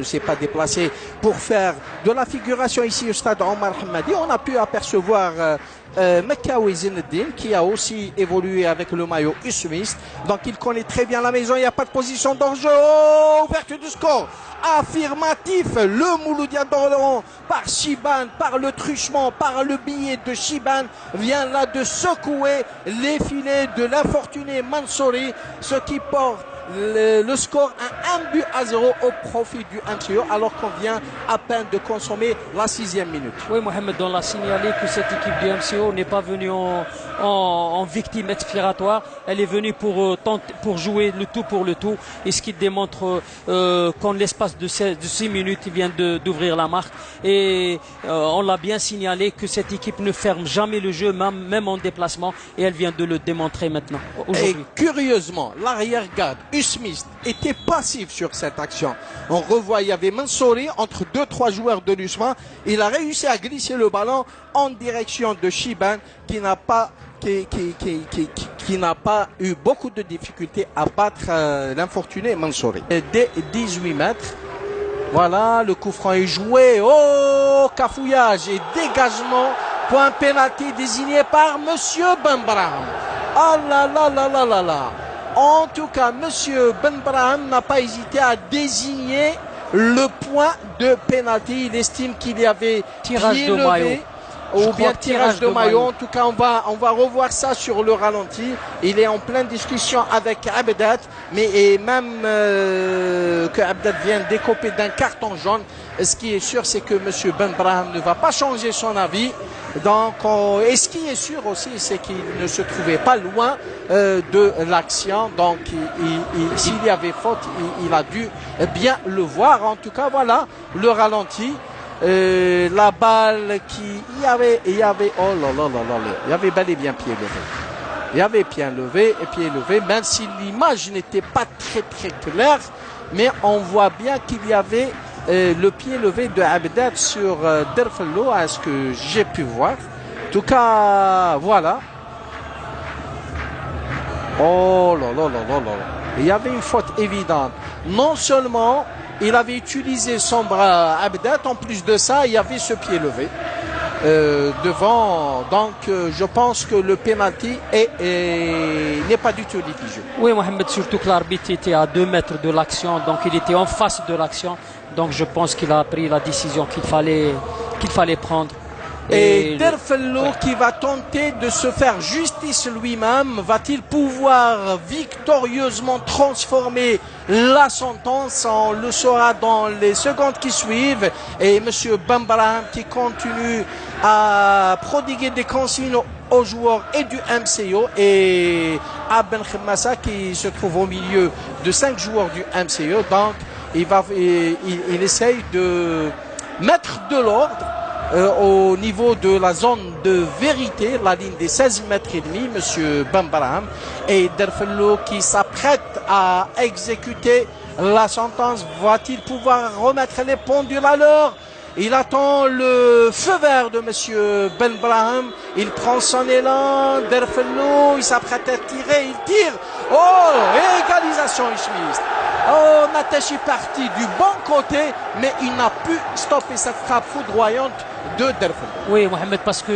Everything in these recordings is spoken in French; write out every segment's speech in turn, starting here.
s'est pas déplacé pour faire de la figuration ici au stade Omar Hamadi. On a pu apercevoir Mekawi Zinedine qui a aussi évolué avec le maillot Usmist. Donc il connaît très bien la maison, il n'y a pas de position d'enjeu. Oh, ouverture du score affirmatif, le Mouloudia d'Orléans par Chiban, par le truchement, par le billet de Chiban vient là de secouer les filets de l'infortuné Mansouri, ce qui porte le score à 1-0 au profit du MCO alors qu'on vient à peine de consommer la 6e minute. Oui, Mohamed, on l'a signalé que cette équipe du MCO n'est pas venue en victime expiratoire. Elle est venue pour jouer le tout pour le tout. Et ce qui démontre qu'en l'espace de 6 minutes, il vient d'ouvrir la marque. Et on l'a bien signalé que cette équipe ne ferme jamais le jeu, même en déplacement. Et elle vient de le démontrer maintenant, aujourd'hui. Et curieusement, l'arrière-garde Usmist était passif sur cette action. On revoit, il y avait Mansouri entre 2-3 joueurs de l'USMA. Il a réussi à glisser le ballon en direction de Chiban qui n'a pas eu beaucoup de difficultés à battre l'infortuné Mansouri. Dès 18 mètres, voilà, le coup franc est joué. Oh, cafouillage et dégagement. Point pénalty désigné par Monsieur Benbrahim. Ah là là là là là là. En tout cas, Monsieur Benbrahim n'a pas hésité à désigner le point de pénalty. Il estime qu'il y avait tirage pied de levé, maillot. ou bien tirage de maillot. En tout cas, on va revoir ça sur le ralenti. Il est en pleine discussion avec Abdat, mais même que Abdat vient décoper d'un carton jaune. Ce qui est sûr, c'est que Monsieur Benbrahim ne va pas changer son avis. Donc, et ce qui est sûr aussi, c'est qu'il ne se trouvait pas loin de l'action. Donc, s'il y avait faute, il a dû bien le voir. En tout cas, voilà le ralenti. La balle il y avait, oh là là là là, il y avait bel et bien pied levé. Il y avait pied levé et pied levé, même si l'image n'était pas très très claire, mais on voit bien qu'il y avait le pied levé de Abdat sur Derfello, à ce que j'ai pu voir. En tout cas, voilà. Oh là là là là là. Il y avait une faute évidente. Non seulement il avait utilisé son bras Abdat, en plus de ça, il y avait ce pied levé devant. Donc, je pense que le penalty n'est pas du tout litigieux. Oui, Mohamed, surtout que l'arbitre était à 2 mètres de l'action, donc il était en face de l'action. Donc, je pense qu'il a pris la décision qu'il fallait prendre. Et Derfello qui va tenter de se faire justice lui-même, va-t-il pouvoir victorieusement transformer la sentence? On le saura dans les secondes qui suivent. Et Monsieur Benbrahim qui continue à prodiguer des consignes aux joueurs et du MCO, et Abben Khemassa qui se trouve au milieu de 5 joueurs du MCO. Donc il essaye de mettre de l'ordre au niveau de la zone de vérité, la ligne des 16 mètres et demi, Monsieur Benbrahim, et Derfello qui s'apprête à exécuter la sentence. Va-t-il pouvoir remettre les pendules à l'heure? Il attend le feu vert de Monsieur Benbrahim. Il prend son élan. Derfello, il s'apprête à tirer. Il tire. Oh, égalisation Usmist. Oh, Natesh est parti du bon côté, mais il n'a pu stopper cette frappe foudroyante de Derfello. Oui, Mohamed, parce que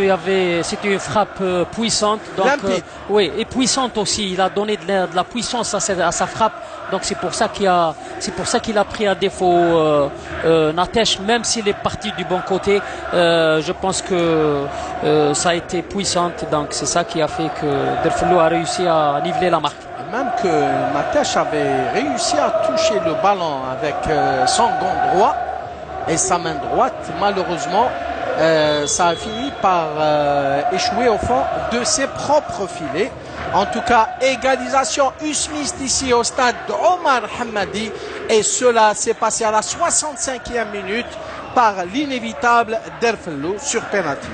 c'était une frappe puissante. Donc, oui, et puissante aussi. Il a donné de la puissance à sa frappe. Donc c'est pour ça qu'il a pris à défaut Natesh, même s'il est parti du bon côté. Je pense que ça a été puissante. Donc c'est ça qui a fait que Derfello a réussi à niveler la marque. Même que Natesh avait réussi à toucher le ballon avec son gant droit et sa main droite. Malheureusement, ça a fini par échouer au fond de ses propres filets. En tout cas, égalisation Usmist ici au stade Omar Hamadi. Et cela s'est passé à la 65e minute par l'inévitable Derfello sur penalty.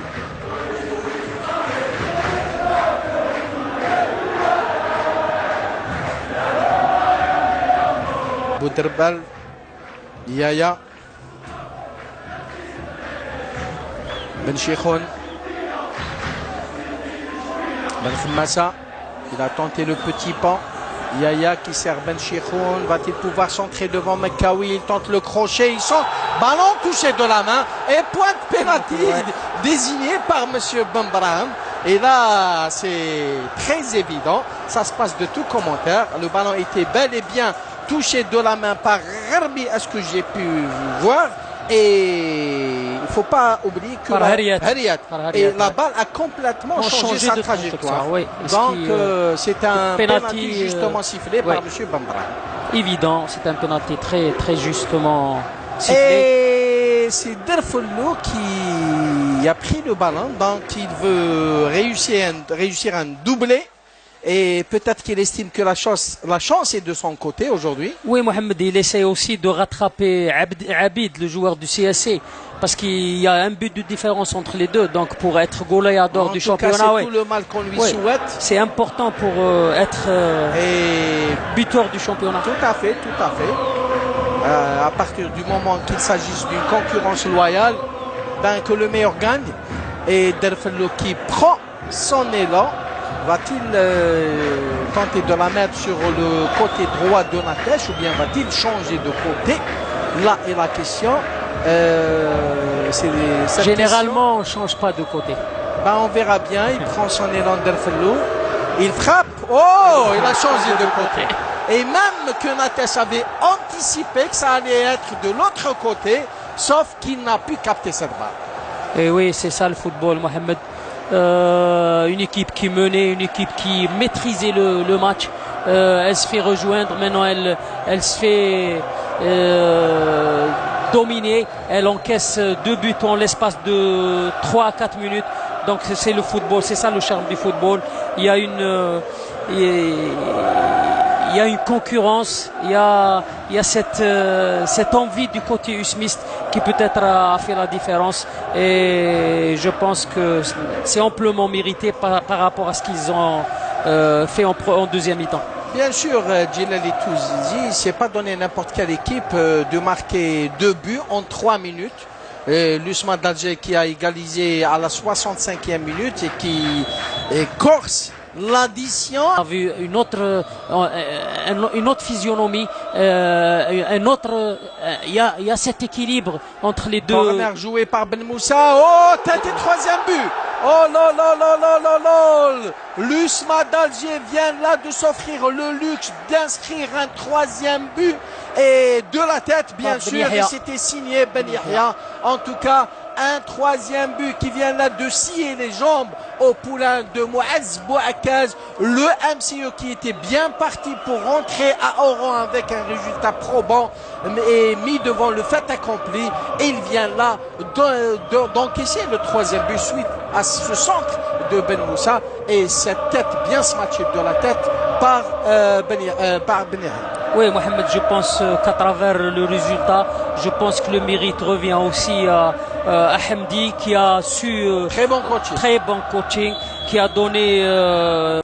Bouderbal, Yaya, Ben Cheikhoun, Ben Khemassa. Il a tenté le petit pan. Yaya qui sert Ben Chikhoun. Va-t-il pouvoir centrer devant Mekawi? Il tente le crochet. Il sent ballon touché de la main. Et pointe pénalty désigné par Monsieur Bambraham. Et là, c'est très évident. Ça se passe de tout commentaire. Le ballon était bel et bien touché de la main par Gharbi, à ce que j'ai pu voir. Et il ne faut pas oublier que la balle a complètement changé sa trajectoire. Oui. Donc c'est un penalty justement sifflé par M. Bambra. Évident, c'est un penalty très, très justement sifflé. Et c'est Derfellou qui a pris le ballon, donc il veut réussir un doublé. Et peut-être qu'il estime que la chance est de son côté aujourd'hui. Oui, Mohamed, il essaie aussi de rattraper Abid, le joueur du CSC, parce qu'il y a un but de différence entre les deux. Donc pour être goleador du championnat, c'est tout le mal qu'on lui souhaite. C'est important pour être buteur du championnat. Tout à fait, tout à fait. À partir du moment qu'il s'agisse d'une concurrence loyale, ben, que le meilleur gagne. Et Derfellou qui prend son élan. Va-t-il tenter de la mettre sur le côté droit de Natesh ou bien va-t-il changer de côté? Là est la question. Généralement, on ne change pas de côté. Ben, on verra bien. Il prend son élan Derfellou. Il frappe. Oh, il a changé de côté. Et même que Natesh avait anticipé que ça allait être de l'autre côté, sauf qu'il n'a pu capter cette balle. Et oui, c'est ça le football, Mohamed. Une équipe qui menait, une équipe qui maîtrisait le match. Elle se fait rejoindre, maintenant elle se fait dominer. Elle encaisse 2 buts en l'espace de 3 à 4 minutes. Donc c'est le football, c'est ça le charme du football. Il y a une concurrence, il y a cette envie du côté usmiste qui peut-être a fait la différence, et je pense que c'est amplement mérité par rapport à ce qu'ils ont fait en deuxième mi-temps. Bien sûr, Djilali Touzizi, c'est pas donné n'importe quelle équipe de marquer 2 buts en 3 minutes. L'USMA d'Alger qui a égalisé à la 65e minute et qui corse l'addition. On a vu une autre physionomie, il y a cet équilibre entre les deux. Corner joué par Ben Moussa. Oh, tête et 3e but. Oh là là là là là là. L'USMA d'Alger vient là de s'offrir le luxe d'inscrire un 3e but et de la tête bien sûr. Et c'était signé Ben Yahya. En tout cas, un 3e but qui vient là de scier les jambes au poulain de Mouaz Bouakaz. Le MCE qui était bien parti pour rentrer à Oran avec un résultat probant et mis devant le fait accompli. Et il vient là d'encaisser le 3e but suite à ce centre de Ben Moussa. Et cette tête bien smatchée de la tête par Ben Yahya. Oui, Mohamed, je pense qu'à travers le résultat, je pense que le mérite revient aussi à Hamdi qui a su très bon coaching, qui a donné